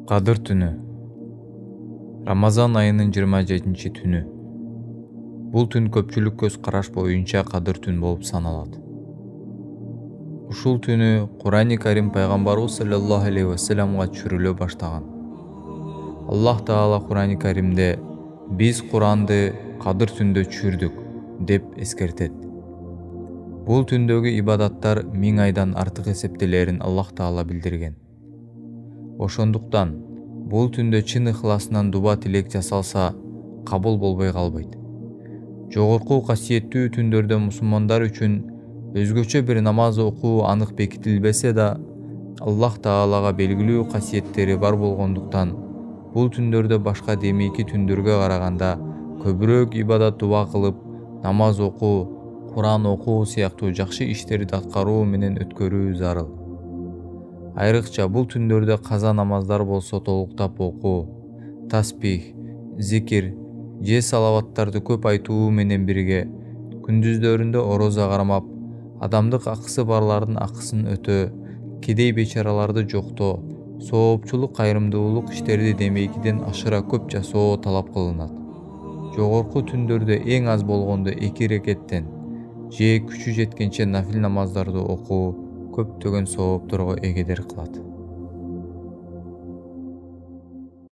Кадыр түнү. Рамазан айынын 27 түнү. Бул түн көпчүлүк көз караш боюнча кадыр түн болуп саналат. Ушул түнү Кур'ани Карим пайгамбарыбыз саллаллаху алейхи вассаламга түшүрүлө баштаган. Аллах Таала Кур'ани Каримде биз Куранды кадыр түндө түшүрдүк деп эскертет. Бул түндөгү ибадаттар 1000 айдан артык эсептелерин Аллах Таала билдирген. Ошондуктан бул түндө чын ыхласынан дуба тилек жасалса кабыл болбой калбайт. Жогорку касиеттүү түндөрдө мусулмандар үчүн өзгөчө бир намаз окуу анык бекитилбесе да, Аллах Таалага белгилүү касиеттери бар болгондуктан бул түндөрдө башка демейки түндөргө караганда көбүрөөк ибадат дуба кылып, намаз окуу, Куран окуу сыяктуу жакшы иштерди аткаруу менен өткөрүү зарыл. Айрыкча бул түндөрдө каза намаздар болсо толуктап окуу, таспих, зикир же салаваттарды көп айтуу менен бирге, күндүздөрүндө ороза кармап, адамдык акысы барлардын акысын өтөө, кедей бечараларды жоктоо, соопчулук кайрымдуулук иштерди демейкиден ашыра көп жасоо талап кылынат. Жогорку түндөрдө эң аз болгондо 2 рекеттен же күчү жеткенче нафил намаздарды окуу көптөгөн соопторго эгедер кылат.